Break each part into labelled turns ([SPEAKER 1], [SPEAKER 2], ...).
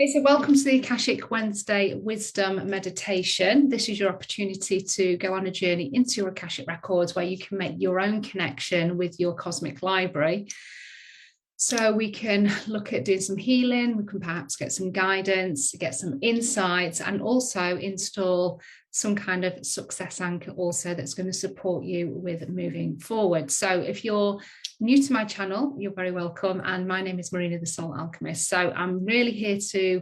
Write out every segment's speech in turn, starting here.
[SPEAKER 1] Okay, so welcome to the Akashic Wednesday Wisdom Meditation. This is your opportunity to go on a journey into your Akashic Records where you can make your own connection with your cosmic library. So we can look at doing some healing, we can perhaps get some guidance, get some insights, and also install some kind of success anchor also that's going to support you with moving forward. So if you're new to my channel, you're very welcome. And my name is Marina, the Soul Alchemist. So I'm really here to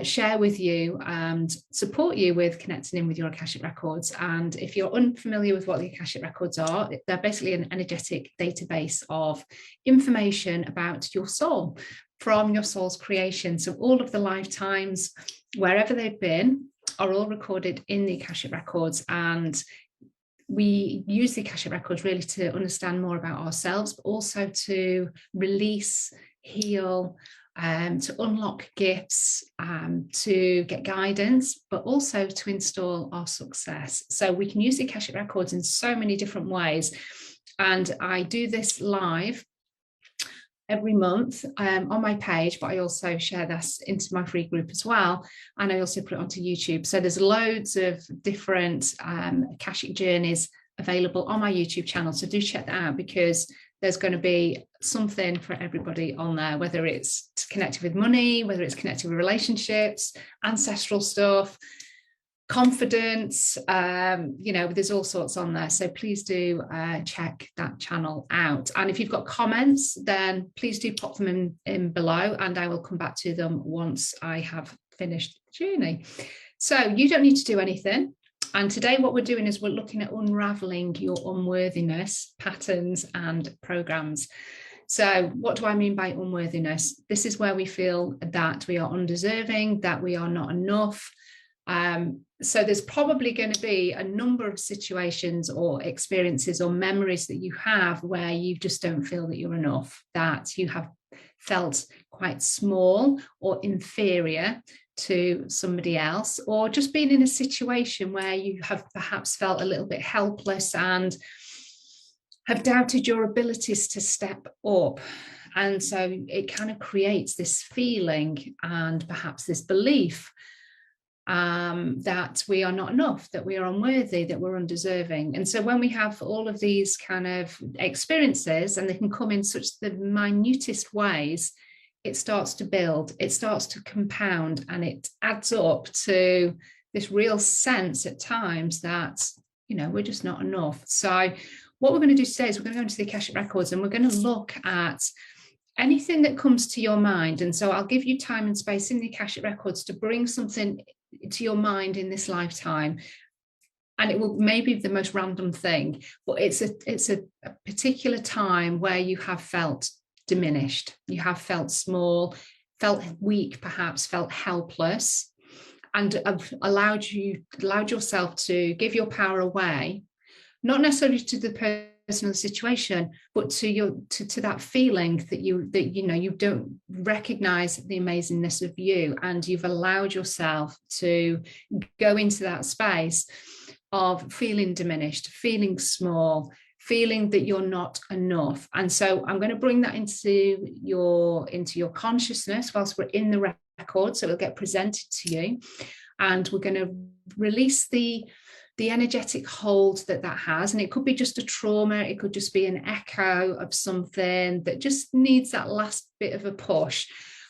[SPEAKER 1] share with you and support you with connecting in with your Akashic Records. And if you're unfamiliar with what the Akashic Records are, they're basically an energetic database of information about your soul from your soul's creation. So all of the lifetimes, wherever they've been, are all recorded in the Akashic Records. And we use the Akashic Records really to understand more about ourselves, but also to release, heal, to unlock gifts, to get guidance, but also to install our success. So we can use the Akashic Records in so many different ways. And I do this live every month on my page, but I also share this into my free group as well. And I also put it onto YouTube. So there's loads of different Akashic journeys available on my YouTube channel. So do check that out, because there's going to be something for everybody on there, whether it's connected with money, whether it's connected with relationships, ancestral stuff, confidence, there's all sorts on there. So please do check that channel out. And if you've got comments, then please do pop them in below, and I will come back to them once I have finished the journey. So you don't need to do anything. And today what we're doing is we're looking at unraveling your unworthiness patterns and programs. So what do I mean by unworthiness? This is where we feel that we are undeserving, that we are not enough. So there's probably going to be a number of situations or experiences or memories that you have where you just don't feel that you're enough, that you have felt quite small or inferior to somebody else, or just been in a situation where you have perhaps felt a little bit helpless and have doubted your abilities to step up. And so it kind of creates this feeling and perhaps this belief that we are not enough, that we are unworthy, that we're undeserving. And so when we have all of these kind of experiences, and they can come in such the minutest ways, it starts to build, it starts to compound, and it adds up to this real sense at times that, we're just not enough. So what we're going to do today is we're going to go into the Akashic Records, and we're going to look at anything that comes to your mind. And so I'll give you time and space in the Akashic Records to bring something to your mind in this lifetime. And it will maybe be the most random thing, but it's a particular time where you have felt diminished, you have felt small, felt weak, perhaps felt helpless, and have allowed yourself to give your power away, not necessarily to the personal situation, but to that feeling that you don't recognize the amazingness of you, and you've allowed yourself to go into that space of feeling diminished, feeling small, feeling that you're not enough. And so I'm going to bring that into your consciousness whilst we're in the record, so it'll get presented to you, and we're going to release the energetic hold that has. And it could be just a trauma, it could just be an echo of something that just needs that last bit of a push.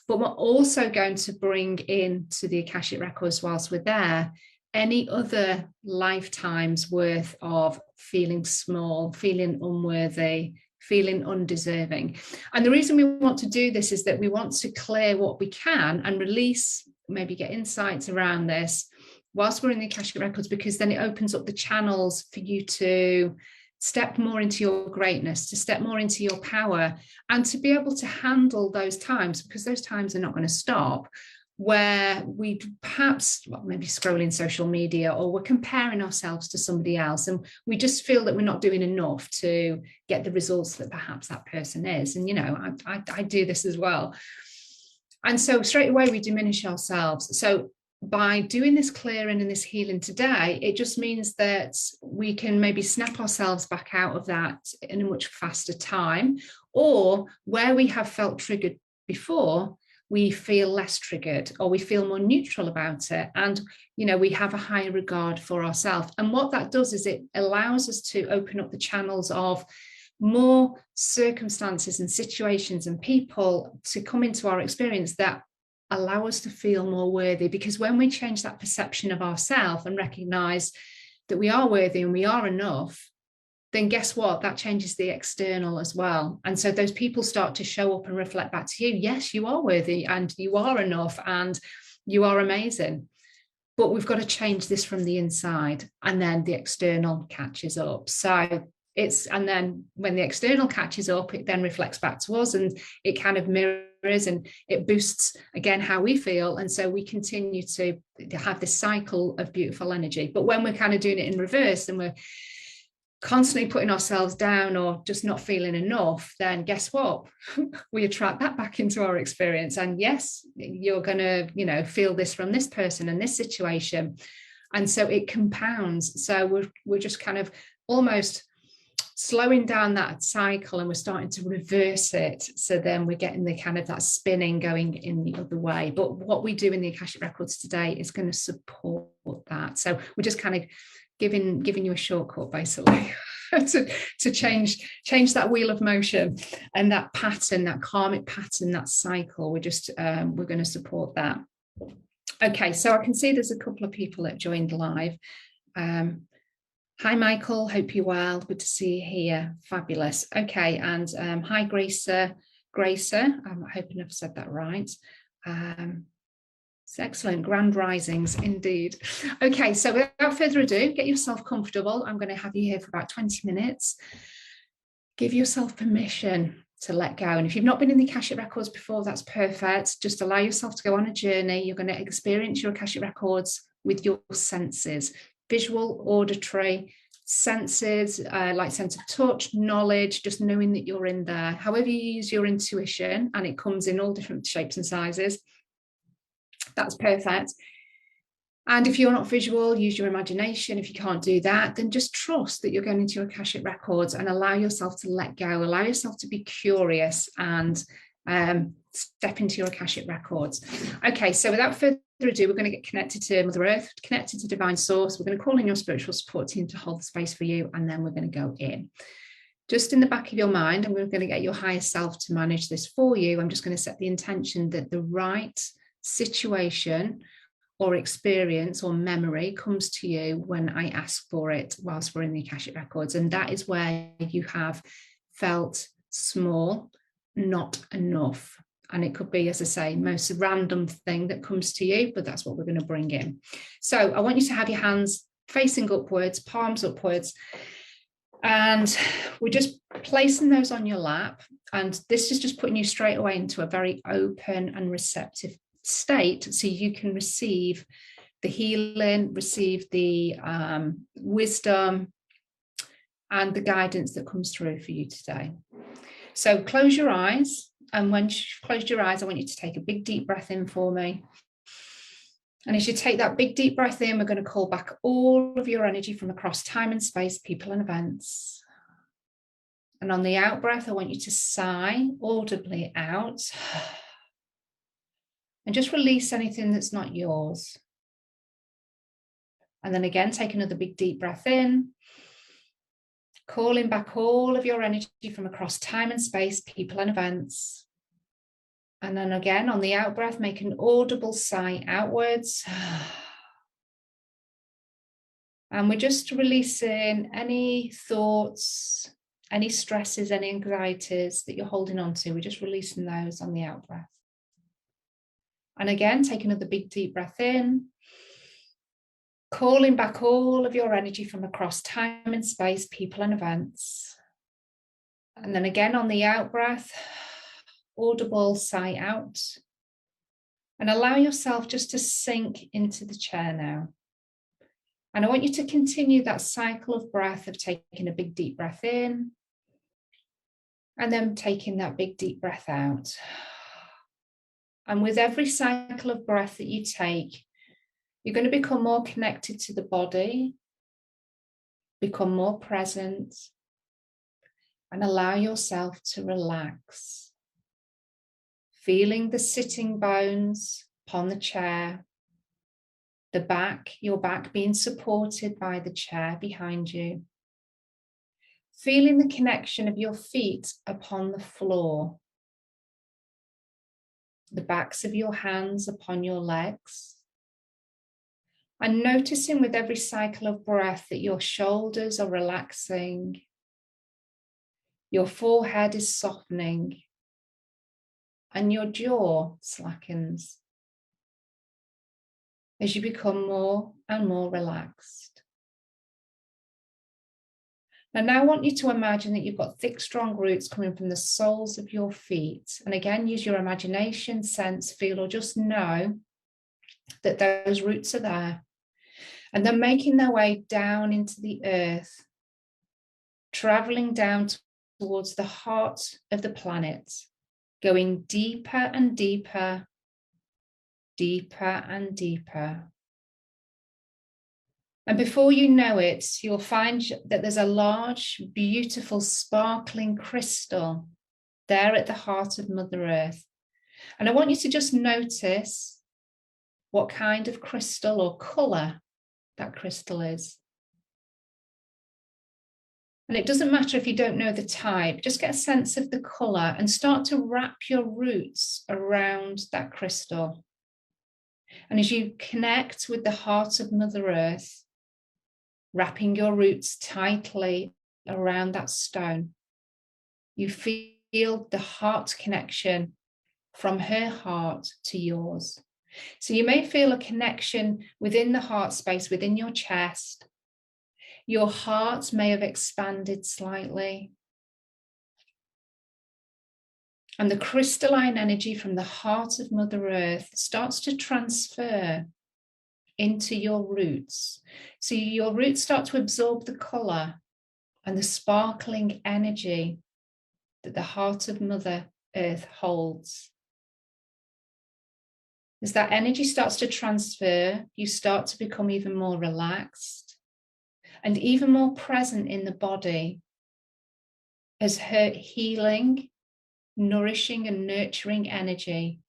[SPEAKER 1] But we're also going to bring into the Akashic Records, whilst we're there, any other lifetimes worth of feeling small, feeling unworthy, feeling undeserving. And the reason we want to do this is that we want to clear what we can and release, maybe get insights around this whilst we're in the Akashic Records, because then it opens up the channels for you to step more into your greatness, to step more into your power, and to be able to handle those times, because those times are not going to stop, where we perhaps maybe scrolling social media, or we're comparing ourselves to somebody else, and we just feel that we're not doing enough to get the results that perhaps that person is. And I do this as well. And so straight away we diminish ourselves. So by doing this clearing and this healing today, it just means that we can maybe snap ourselves back out of that in a much faster time, or where we have felt triggered before, we feel less triggered, or we feel more neutral about it. And, we have a higher regard for ourselves. And what that does is it allows us to open up the channels of more circumstances and situations and people to come into our experience that allow us to feel more worthy. Because when we change that perception of ourselves and recognize that we are worthy and we are enough, then guess what? That changes the external as well. And so those people start to show up and reflect back to you. Yes, you are worthy and you are enough and you are amazing. But we've got to change this from the inside, and then the external catches up. So and then when the external catches up, it then reflects back to us, and it kind of mirrors and it boosts again how we feel. And so we continue to have this cycle of beautiful energy. But when we're kind of doing it in reverse and we're constantly putting ourselves down or just not feeling enough, then guess what? We attract that back into our experience. And yes, you're going to, feel this from this person and this situation. And so it compounds. So we're just kind of almost slowing down that cycle, and we're starting to reverse it. So then we're getting the kind of that spinning going in the other way. But what we do in the Akashic Records today is going to support that. So we're just kind of giving you a shortcut basically to change that wheel of motion and that pattern, that karmic pattern, that cycle. We're going to support that. Okay, so I can see there's a couple of people that joined live. Hi Michael, hope you're well. Good to see you here. Fabulous. Okay, and hi Gracer. I'm hoping I've said that right. It's excellent. Grand risings indeed. Okay, so without further ado, get yourself comfortable. I'm going to have you here for about 20 minutes. Give yourself permission to let go. And if you've not been in the Akashic Records before, that's perfect. Just allow yourself to go on a journey. You're going to experience your Akashic Records with your senses: visual, auditory, senses, like sense of touch, knowledge, just knowing that you're in there. However you use your intuition, and it comes in all different shapes and sizes, that's perfect. And if you're not visual, use your imagination. If you can't do that, then just trust that you're going into your Akashic Records and allow yourself to let go, allow yourself to be curious and step into your Akashic Records. Okay, so without further ado, we're going to get connected to Mother Earth, connected to Divine Source. We're going to call in your spiritual support team to hold the space for you, and then we're going to go in. Just in the back of your mind, and we're going to get your higher self to manage this for you. I'm just going to set the intention that the right situation or experience or memory comes to you when I ask for it whilst we're in the Akashic Records. And that is where you have felt small, not enough. And it could be, as I say, most random thing that comes to you, but that's what we're going to bring in. So I want you to have your hands facing upwards, palms upwards, and we're just placing those on your lap. And this is just putting you straight away into a very open and receptive state, so you can receive the healing, receive the wisdom and the guidance that comes through for you today. So close your eyes, and when you've closed your eyes, I want you to take a big deep breath in for me. And as you take that big deep breath in, we're going to call back all of your energy from across time and space, people and events. And on the out breath, I want you to sigh audibly out. And just release anything that's not yours. And then again, take another big deep breath in, calling back all of your energy from across time and space, people and events. And then again, on the out breath, make an audible sigh outwards. And we're just releasing any thoughts, any stresses, any anxieties that you're holding on to. We're just releasing those on the out breath. And again, take another big deep breath in, calling back all of your energy from across time and space, people and events. And then again on the out breath, audible sigh out. And allow yourself just to sink into the chair now. And I want you to continue that cycle of breath of taking a big deep breath in and then taking that big deep breath out. And with every cycle of breath that you take, you're going to become more connected to the body, become more present, and allow yourself to relax. feeling the sitting bones upon the chair, the back, your back being supported by the chair behind you. Feeling the connection of your feet upon the floor, the backs of your hands upon your legs, and noticing with every cycle of breath that your shoulders are relaxing, your forehead is softening, and your jaw slackens as you become more and more relaxed. And now I want you to imagine that you've got thick, strong roots coming from the soles of your feet. And again, use your imagination, sense, feel, or just know that those roots are there. And they're making their way down into the earth, traveling down towards the heart of the planet, going deeper and deeper, deeper and deeper. And before you know it, you'll find that there's a large, beautiful, sparkling crystal there at the heart of Mother Earth. And I want you to just notice what kind of crystal or colour that crystal is. And it doesn't matter if you don't know the type, just get a sense of the colour and start to wrap your roots around that crystal. And as you connect with the heart of Mother Earth, wrapping your roots tightly around that stone, you feel the heart connection from her heart to yours. So you may feel a connection within the heart space, within your chest. Your heart may have expanded slightly. And the crystalline energy from the heart of Mother Earth starts to transfer into your roots. So your roots start to absorb the colour and the sparkling energy that the heart of Mother Earth holds. As that energy starts to transfer, you start to become even more relaxed and even more present in the body as her healing, nourishing and nurturing energy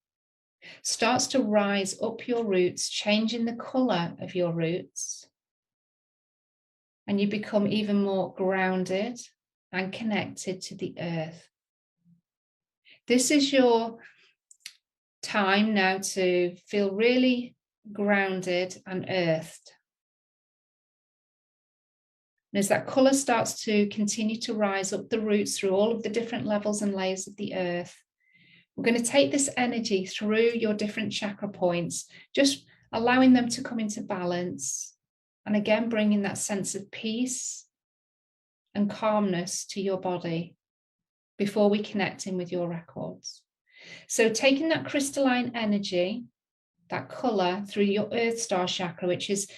[SPEAKER 1] starts to rise up your roots, changing the colour of your roots. And you become even more grounded and connected to the earth. This is your time now to feel really grounded and earthed. And as that colour starts to continue to rise up the roots through all of the different levels and layers of the earth, we're going to take this energy through your different chakra points, just allowing them to come into balance. And again, bringing that sense of peace and calmness to your body before we connect in with your records. So taking that crystalline energy, that colour through your Earth Star chakra, which is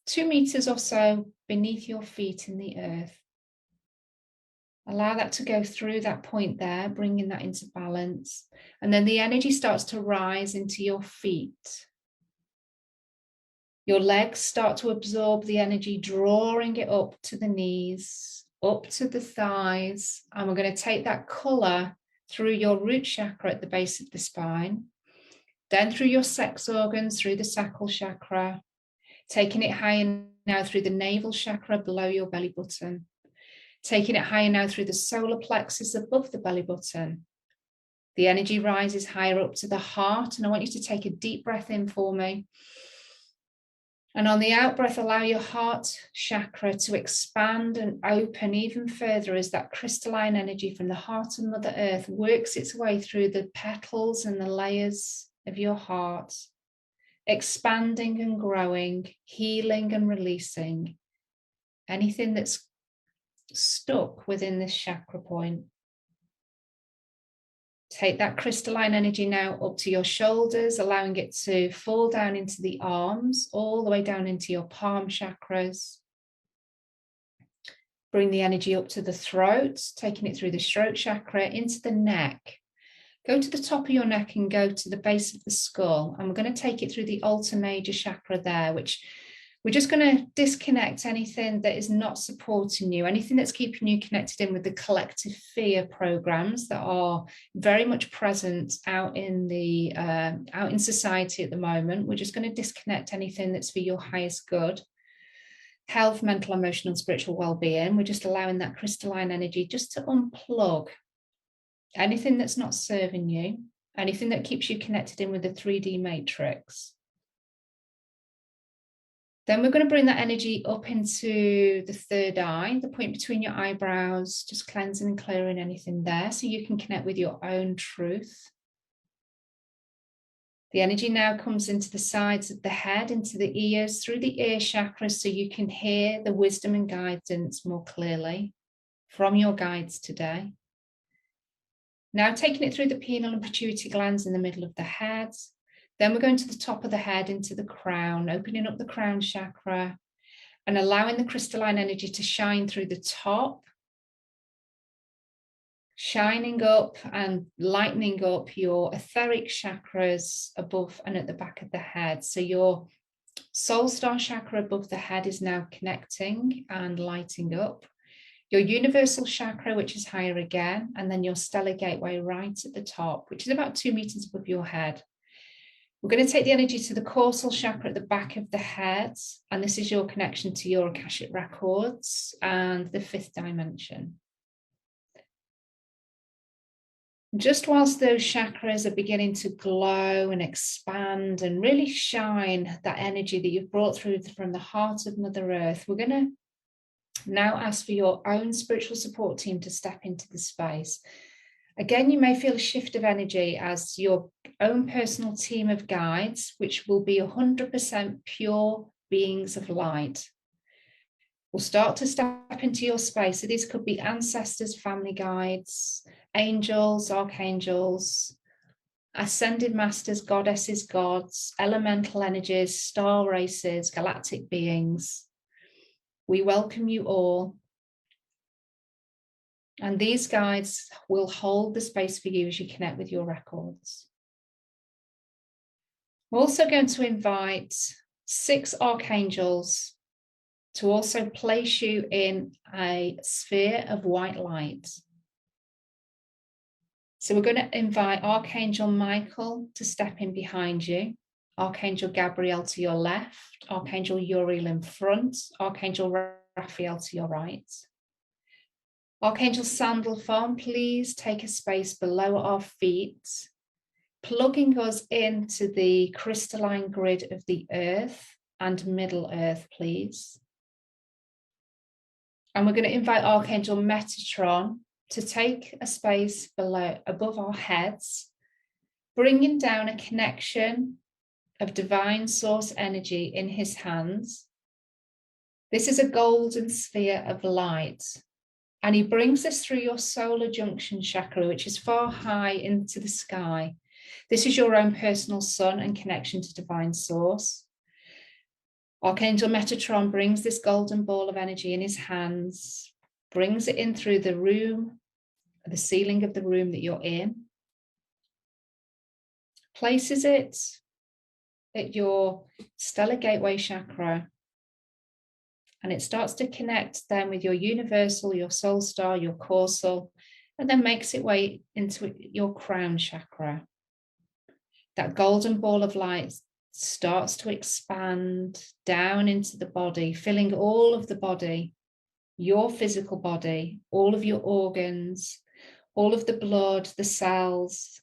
[SPEAKER 1] 2 meters or so beneath your feet in the earth. Allow that to go through that point there, bringing that into balance. And then the energy starts to rise into your feet. Your legs start to absorb the energy, drawing it up to the knees, up to the thighs. And we're going to take that colour through your root chakra at the base of the spine, then through your sex organs, through the sacral chakra, taking it higher now through the navel chakra below your belly button. Taking it higher now through the solar plexus above the belly button. The energy rises higher up to the heart, and I want you to take a deep breath in for me. And on the out breath, allow your heart chakra to expand and open even further as that crystalline energy from the heart of Mother Earth works its way through the petals and the layers of your heart, expanding and growing, healing and releasing anything that's stuck within this chakra point. Take that crystalline energy now up to your shoulders, allowing it to fall down into the arms, all the way down into your palm chakras. Bring the energy up to the throat, taking it through the throat chakra into the neck. Go to the top of your neck and go to the base of the skull. And we're going to take it through the altar major chakra there, which We're just going to disconnect anything that is not supporting you, anything that's keeping you connected in with the collective fear programs that are very much present out in society at the moment. We're just going to disconnect anything that's for your highest good. Health, mental, emotional, spiritual well-being. We're just allowing that crystalline energy just to unplug anything that's not serving you, anything that keeps you connected in with the 3D matrix. Then we're going to bring that energy up into the third eye, the point between your eyebrows, just cleansing and clearing anything there so you can connect with your own truth. The energy now comes into the sides of the head, into the ears, through the ear chakras, so you can hear the wisdom and guidance more clearly from your guides today. Now taking it through the pineal and pituitary glands in the middle of the head. Then we're going to the top of the head into the crown, opening up the crown chakra and allowing the crystalline energy to shine through the top, shining up and lightening up your etheric chakras above and at the back of the head. So your soul star chakra above the head is now connecting and lighting up. Your universal chakra, which is higher again, and then your stellar gateway right at the top, which is about 2 meters above your head. We're going to take the energy to the causal chakra at the back of the head, and this is your connection to your Akashic records and the 5th dimension. Just whilst those chakras are beginning to glow and expand and really shine that energy that you've brought through from the heart of Mother Earth, we're going to now ask for your own spiritual support team to step into the space. Again, you may feel a shift of energy as your own personal team of guides, which will be 100% pure beings of light, will start to step into your space. So these could be ancestors, family guides, angels, archangels, ascended masters, goddesses, gods, elemental energies, star races, galactic beings. We welcome you all. And these guides will hold the space for you as you connect with your records. We're also going to invite 6 archangels to also place you in a sphere of white light. So we're going to invite Archangel Michael to step in behind you, Archangel Gabriel to your left, Archangel Uriel in front, Archangel Raphael to your right. Archangel Sandalphon, please take a space below our feet, plugging us into the crystalline grid of the earth and Middle Earth, please. And we're going to invite Archangel Metatron to take a space above our heads, bringing down a connection of divine source energy in his hands. This is a golden sphere of light. And he brings this through your solar junction chakra, which is far high into the sky. This is your own personal sun and connection to divine source. Archangel Metatron brings this golden ball of energy in his hands, brings it in through the room, the ceiling of the room that you're in, places it at your stellar gateway chakra, and it starts to connect then with your universal, your soul star, your causal, and then makes its way into your crown chakra. That golden ball of light starts to expand down into the body, filling all of the body, your physical body, all of your organs, all of the blood, the cells.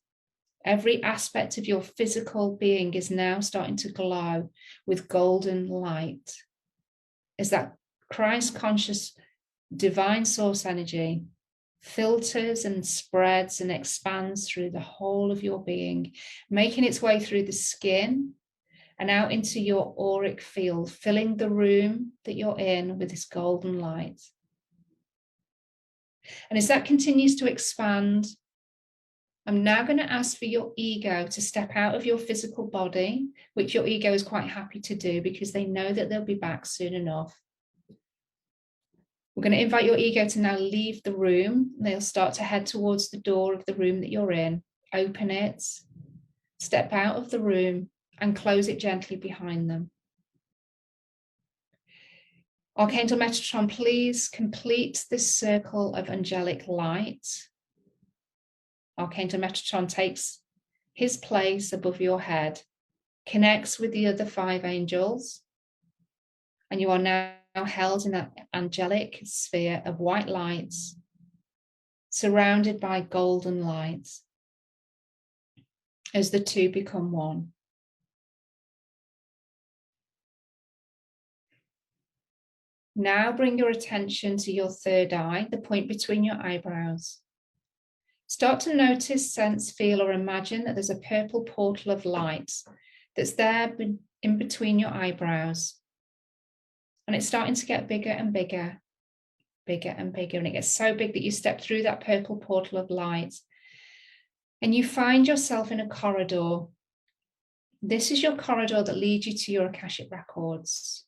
[SPEAKER 1] Every aspect of your physical being is now starting to glow with golden light. Is that Christ conscious divine source energy filters and spreads and expands through the whole of your being, making its way through the skin and out into your auric field, filling the room that you're in with this golden light. And as that continues to expand, I'm now going to ask for your ego to step out of your physical body, which your ego is quite happy to do because they know that they'll be back soon enough. We're going to invite your ego to now leave the room. They'll start to head towards the door of the room that you're in. Open it, step out of the room, and close it gently behind them. Archangel Metatron, please complete this circle of angelic light. Archangel Metatron takes his place above your head, connects with the other 5 angels, and you are now held in that angelic sphere of white lights, surrounded by golden lights, as the 2 become one. Now bring your attention to your 3rd eye, the point between your eyebrows. Start to notice, sense, feel, or imagine that there's a purple portal of light that's there in between your eyebrows. And it's starting to get bigger and bigger, bigger and bigger. And it gets so big that you step through that purple portal of light and you find yourself in a corridor. This is your corridor that leads you to your Akashic Records.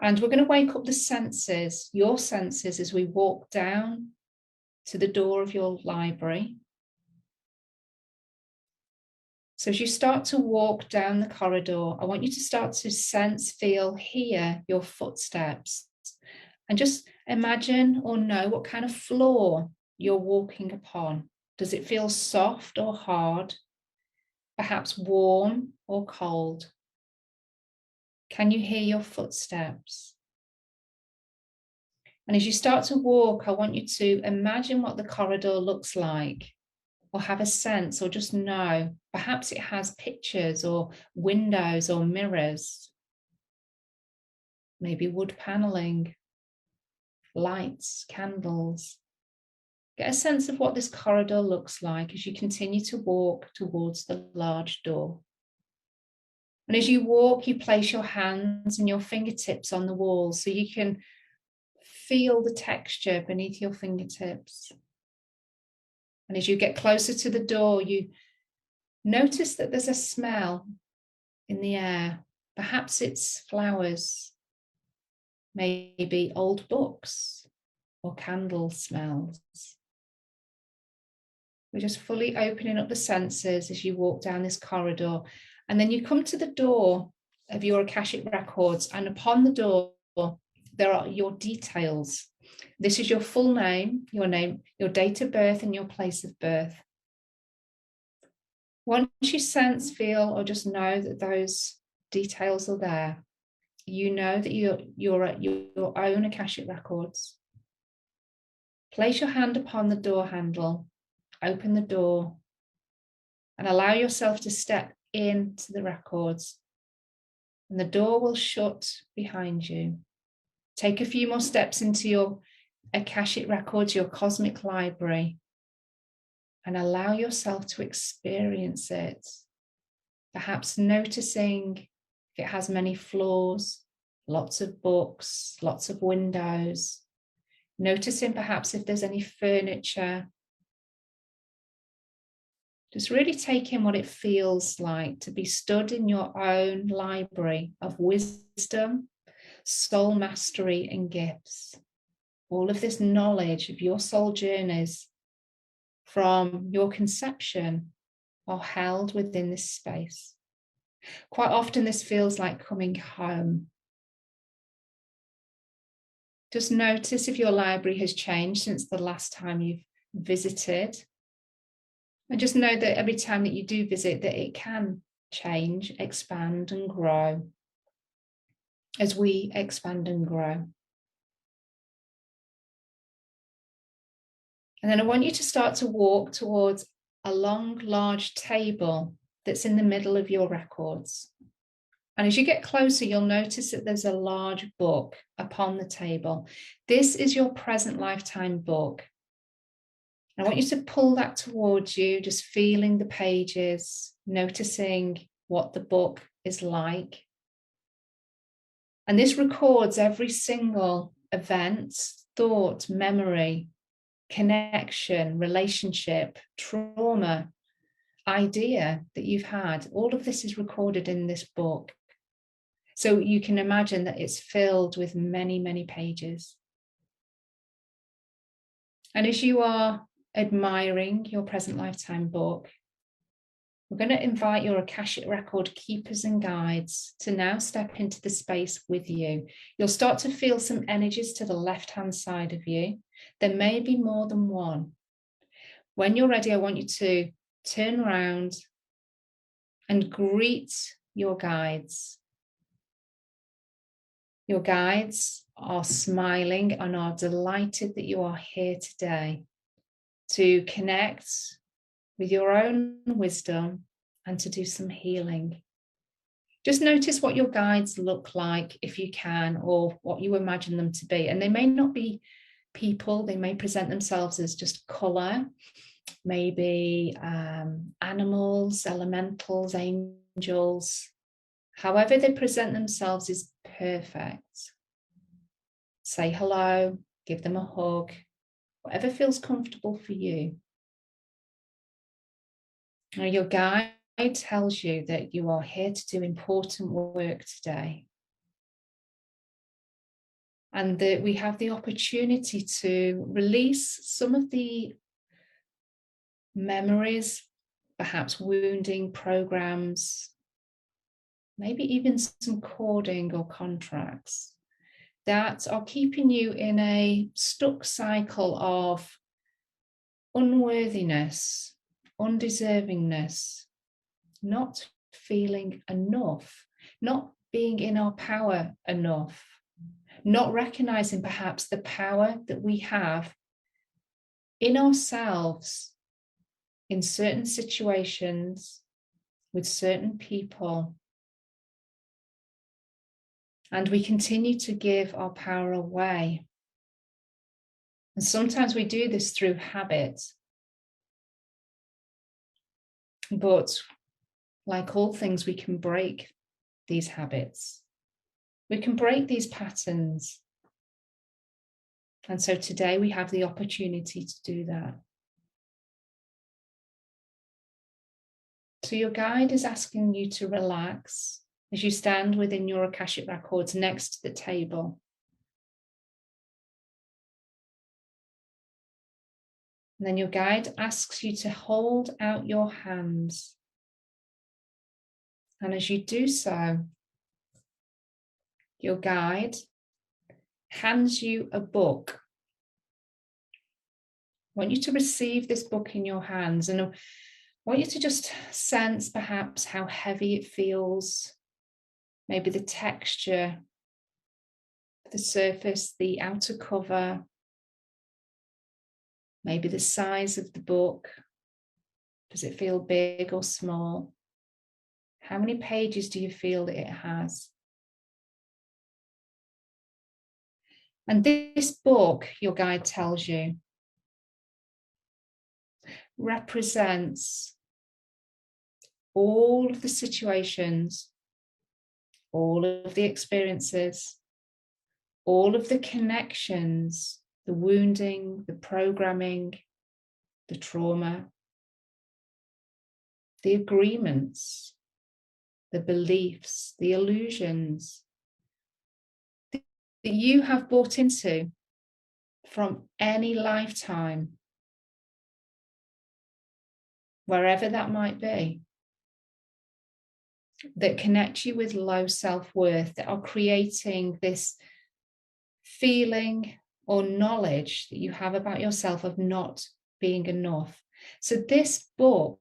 [SPEAKER 1] And we're going to wake up the senses, your senses, as we walk down to the door of your library. So as you start to walk down the corridor, I want you to start to sense, feel, hear your footsteps. And just imagine or know what kind of floor you're walking upon. Does it feel soft or hard? Perhaps warm or cold? Can you hear your footsteps? And as you start to walk, I want you to imagine what the corridor looks like, or have a sense, or just know. Perhaps it has pictures or windows or mirrors, maybe wood paneling, lights, candles. Get a sense of what this corridor looks like as you continue to walk towards the large door. And as you walk, you place your hands and your fingertips on the wall so you can feel the texture beneath your fingertips. And as you get closer to the door, you notice that there's a smell in the air. Perhaps it's flowers, maybe old books or candle smells. We're just fully opening up the senses as you walk down this corridor. And then you come to the door of your Akashic Records, and upon the door, there are your details. This is your full name, your date of birth, and your place of birth. Once you sense, feel, or just know that those details are there, you know that you're at your own Akashic Records. Place your hand upon the door handle, open the door, and allow yourself to step into the records. And the door will shut behind you. Take a few more steps into your Akashic Records, your cosmic library, and allow yourself to experience it. Perhaps noticing if it has many floors, lots of books, lots of windows. Noticing perhaps if there's any furniture. Just really take in what it feels like to be stood in your own library of wisdom, soul mastery, and gifts. All of this knowledge of your soul journeys from your conception are held within this space. Quite often this feels like coming home. Just notice if your library has changed since the last time you've visited. And just know that every time that you do visit, that it can change, expand, and grow as we expand and grow. And then I want you to start to walk towards a long, large table that's in the middle of your records. And as you get closer, you'll notice that there's a large book upon the table. This is your present lifetime book. I want you to pull that towards you, just feeling the pages, noticing what the book is like. And this records every single event, thought, memory, connection, relationship, trauma, idea that you've had. All of this is recorded in this book. So you can imagine that it's filled with many, many pages. And as you are admiring your present lifetime book, We're going to invite your Akashic Record keepers and guides to now step into the space with you. You'll start to feel some energies to the left-hand side of you. There may be more than one. When you're ready, I want you to turn around and greet your guides. Your guides are smiling and are delighted that you are here today to connect with your own wisdom and to do some healing. Just notice what your guides look like if you can, or what you imagine them to be. And they may not be people, they may present themselves as just colour, maybe animals, elementals, angels. However they present themselves is perfect. Say hello, give them a hug, whatever feels comfortable for you. Now, your guide tells you that you are here to do important work today. And that we have the opportunity to release some of the memories, perhaps wounding programs, maybe even some cording or contracts that are keeping you in a stuck cycle of unworthiness, undeservingness, not feeling enough, not being in our power enough, not recognizing perhaps the power that we have in ourselves, in certain situations, with certain people. And we continue to give our power away. And sometimes we do this through habit. But like all things, we can break these habits. We can break these patterns. And so today we have the opportunity to do that. So your guide is asking you to relax as you stand within your Akashic Records next to the table. And then your guide asks you to hold out your hands. And as you do so, your guide hands you a book. I want you to receive this book in your hands, and I want you to just sense perhaps how heavy it feels, maybe the texture, the surface, the outer cover, maybe the size of the book. Does it feel big or small? How many pages do you feel that it has? And this book, your guide tells you, represents all of the situations, all of the experiences, all of the connections, the wounding, the programming, the trauma, the agreements, the beliefs, the illusions that you have bought into from any lifetime, wherever that might be, that connect you with low self-worth, that are creating this feeling or knowledge that you have about yourself of not being enough. So this book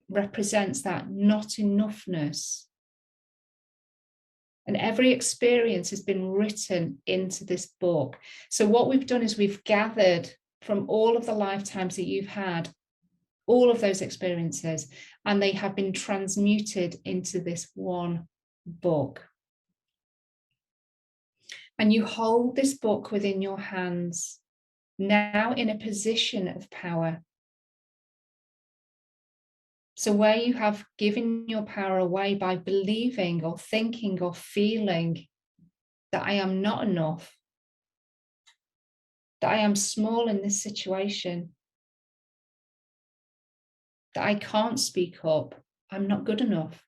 [SPEAKER 1] represents that not enoughness. And every experience has been written into this book. So what we've done is we've gathered from all of the lifetimes that you've had, all of those experiences, and they have been transmuted into this one book. And you hold this book within your hands, now in a position of power. So where you have given your power away by believing or thinking or feeling that I am not enough, that I am small in this situation, that I can't speak up, I'm not good enough,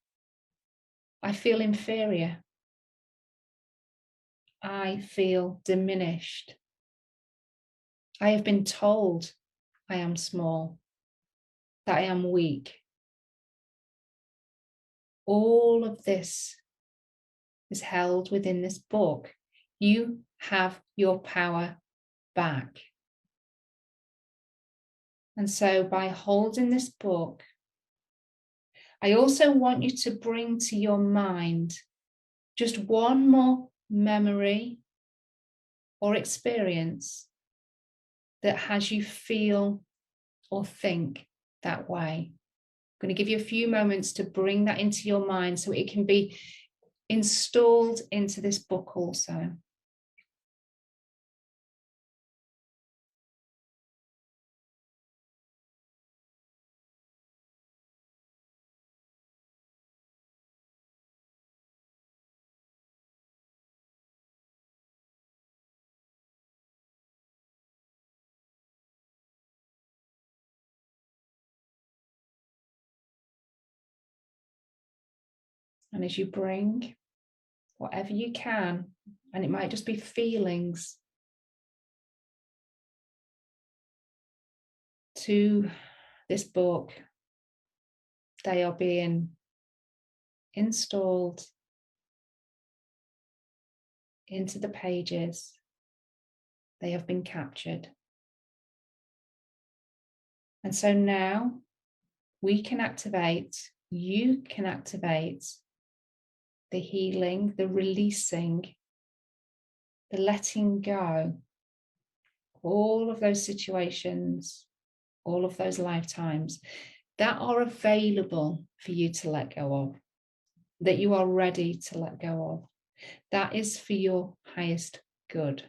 [SPEAKER 1] I feel inferior, I feel diminished, I have been told I am small. that I am weak. All of this is held within this book. You have your power back. And so by holding this book, I also want you to bring to your mind just one more memory or experience that has you feel or think that way. I'm going to give you a few moments to bring that into your mind so it can be installed into this book also. And as you bring whatever you can, and it might just be feelings, to this book, they are being installed into the pages. They have been captured. And so now we can activate, you can activate the healing, the releasing, the letting go, all of those situations, all of those lifetimes that are available for you to let go of, that you are ready to let go of. That is for your highest good.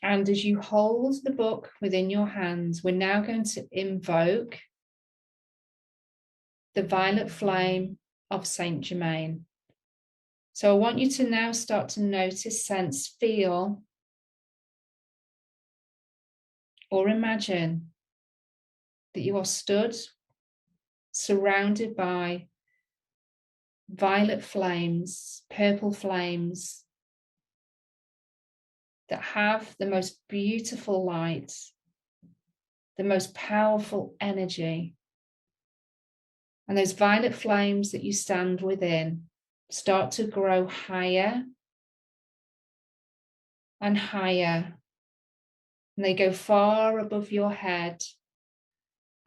[SPEAKER 1] And as you hold the book within your hands, we're now going to invoke the violet flame of Saint Germain. So I want you to now start to notice, sense, feel, or imagine that you are stood, surrounded by violet flames, purple flames that have the most beautiful light, the most powerful energy. And those violet flames that you stand within start to grow higher and higher. And they go far above your head.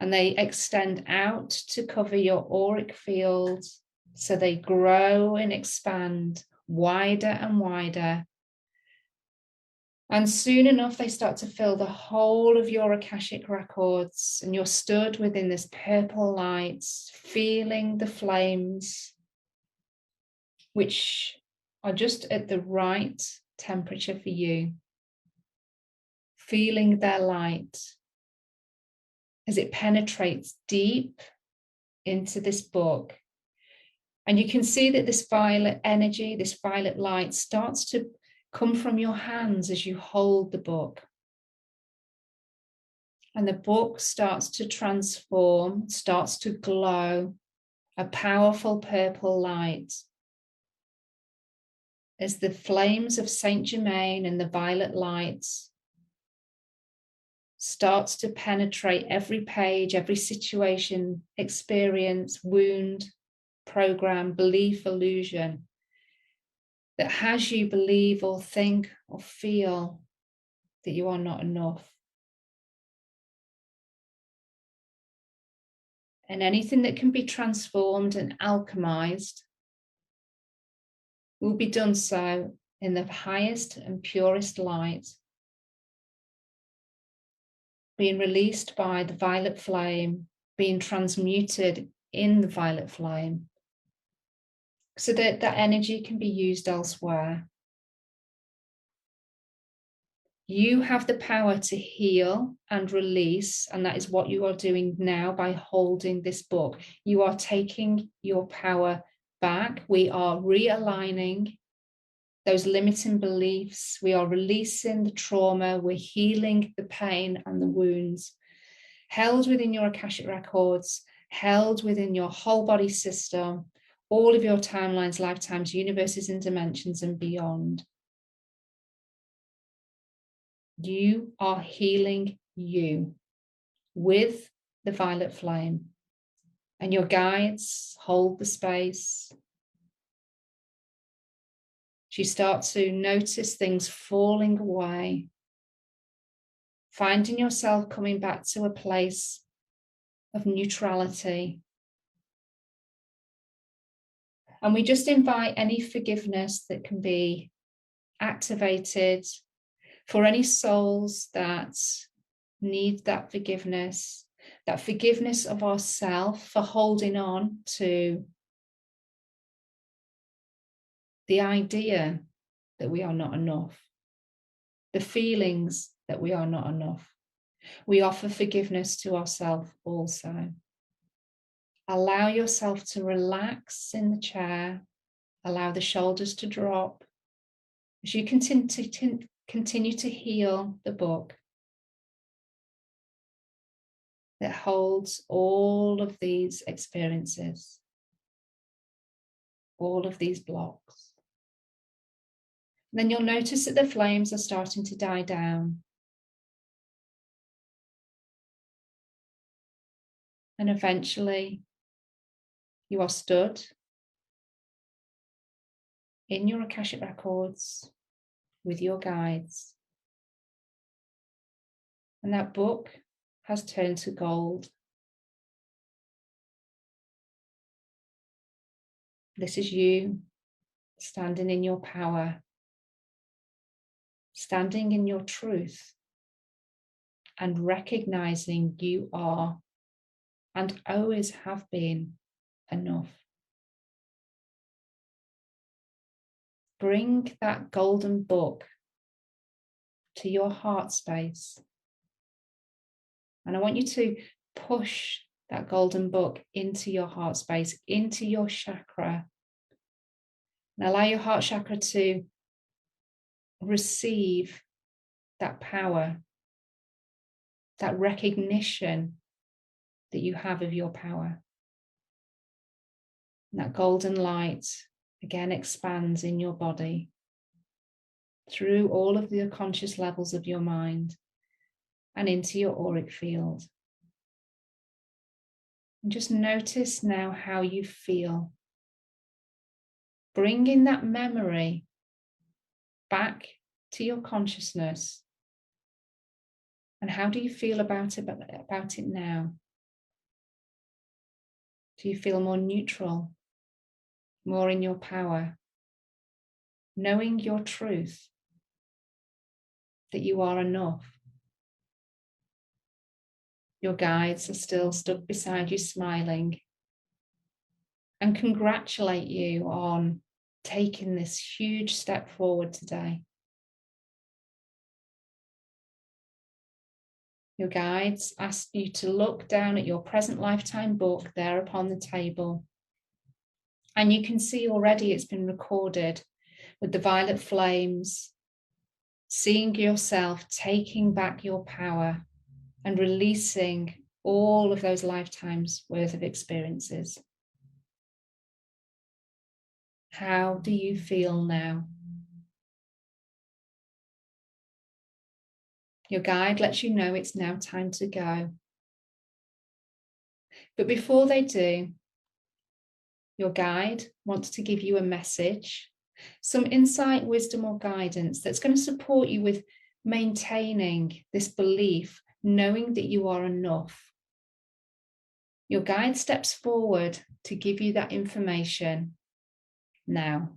[SPEAKER 1] And they extend out to cover your auric field. So they grow and expand wider and wider. And soon enough, they start to fill the whole of your Akashic records, and you're stood within this purple light, feeling the flames, which are just at the right temperature for you. Feeling their light as it penetrates deep into this book. And you can see that this violet energy, this violet light starts to come from your hands as you hold the book. And the book starts to transform, starts to glow, a powerful purple light. As the flames of Saint Germain and the violet lights starts to penetrate every page, every situation, experience, wound, program, belief, illusion that has you believe or think or feel that you are not enough. And anything that can be transformed and alchemized will be done so in the highest and purest light, being released by the violet flame, being transmuted in the violet flame, so that that energy can be used elsewhere. You have the power to heal and release, and that is what you are doing now by holding this book. You are taking your power back. We are realigning those limiting beliefs. We are releasing the trauma. We're healing the pain and the wounds held within your Akashic records, held within your whole body system, all of your timelines, lifetimes, universes, and dimensions, and beyond. You are healing you. with the violet flame. And your guides hold the space. You start to notice things falling away, finding yourself coming back to a place of neutrality. And we just invite any forgiveness that can be activated for any souls that need that forgiveness of ourselves for holding on to the idea that we are not enough, the feelings that we are not enough. We offer forgiveness to ourselves also. Allow yourself to relax in the chair. Allow the shoulders to drop as you continue to heal the book that holds all of these experiences, all of these blocks. And then you'll notice that the flames are starting to die down. And eventually, you are stood in your Akashic Records with your guides. And that book has turned to gold. This is you standing in your power, standing in your truth, and recognizing you are and always have been enough. Bring that golden book to your heart space. And I want you to push that golden book into your heart space, into your chakra. And allow your heart chakra to receive that power, that recognition that you have of your power. And that golden light again expands in your body through all of the conscious levels of your mind and into your auric field. And just notice now how you feel. Bringing that memory back to your consciousness. And how do you feel about it now? Do you feel more neutral, more in your power, knowing your truth, that you are enough? Your guides are still stood beside you smiling and congratulate you on taking this huge step forward today. Your guides ask you to look down at your present lifetime book there upon the table. And you can see already it's been recorded with the violet flames, seeing yourself taking back your power and releasing all of those lifetimes worth of experiences. How do you feel now? Your guide lets you know it's now time to go. But before they do, your guide wants to give you a message, some insight, wisdom, or guidance that's going to support you with maintaining this belief, knowing that you are enough. Your guide steps forward to give you that information now.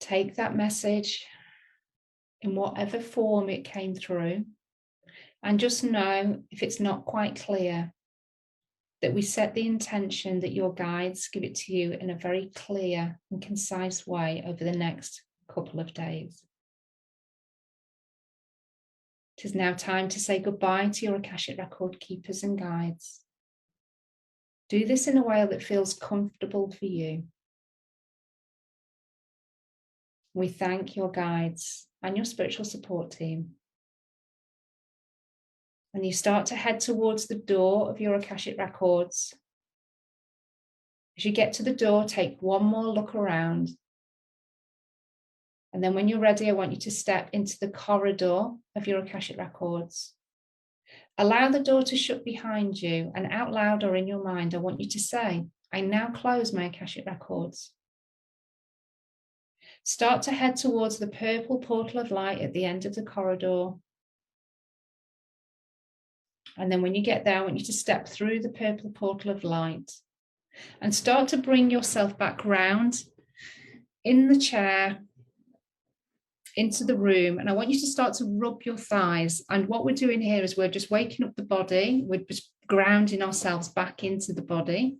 [SPEAKER 1] Take that message in whatever form it came through, and just know if it's not quite clear that we set the intention that your guides give it to you in a very clear and concise way over the next couple of days. It is now time to say goodbye to your Akashic Record keepers and guides. Do this in a way that feels comfortable for you. We thank your guides and your spiritual support team. And you start to head towards the door of your Akashic Records. As you get to the door, take one more look around. And then when you're ready, I want you to step into the corridor of your Akashic Records. Allow the door to shut behind you, and out loud or in your mind, I want you to say, I now close my Akashic Records. Start to head towards the purple portal of light at the end of the corridor. And then when you get there, I want you to step through the purple portal of light and start to bring yourself back round in the chair into the room. And I want you to start to rub your thighs. And what we're doing here is we're just waking up the body. We're just grounding ourselves back into the body.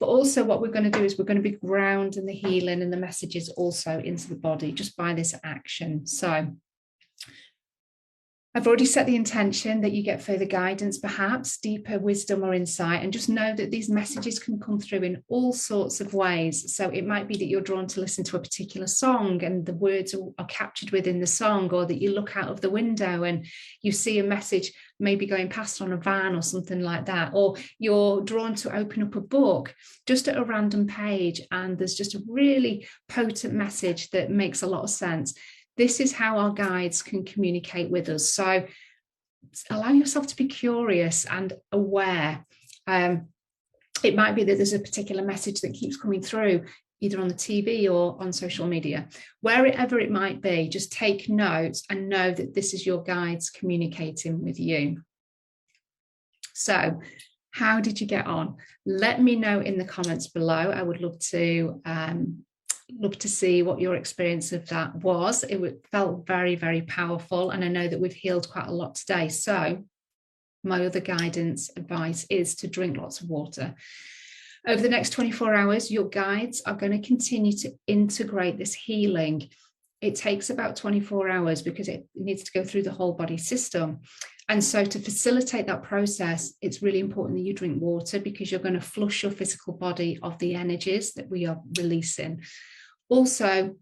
[SPEAKER 1] But also what we're going to do is we're going to be grounding the healing and the messages also into the body just by this action. So I've already set the intention that you get further guidance, perhaps deeper wisdom or insight, and just know that these messages can come through in all sorts of ways. So it might be that you're drawn to listen to a particular song and the words are captured within the song, or that you look out of the window and you see a message maybe going past on a van or something like that, or you're drawn to open up a book just at a random page and there's just a really potent message that makes a lot of sense. This is how our guides can communicate with us. So allow yourself to be curious and aware. It might be that there's a particular message that keeps coming through, either on the TV or on social media. Wherever it might be, just take notes and know that this is your guides communicating with you. So how did you get on? Let me know in the comments below. I would love to see what your experience of that was. It felt very, very powerful. And I know that we've healed quite a lot today. So my other guidance advice is to drink lots of water. Over the next 24 hours, your guides are going to continue to integrate this healing. It takes about 24 hours because it needs to go through the whole body system. And so to facilitate that process, it's really important that you drink water because you're going to flush your physical body of the energies that we are releasing. Also,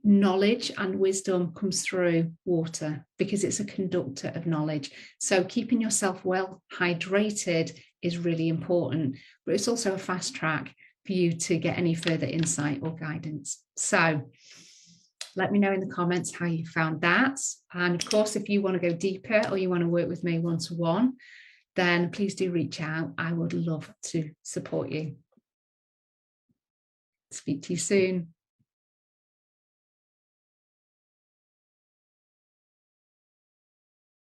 [SPEAKER 1] knowledge and wisdom comes through water because it's a conductor of knowledge. So keeping yourself well hydrated is really important, but it's also a fast track for you to get any further insight or guidance. So let me know in the comments how you found that. And of course, if you want to go deeper or you want to work with me one-to-one, then please do reach out. I would love to support you. Speak to you soon.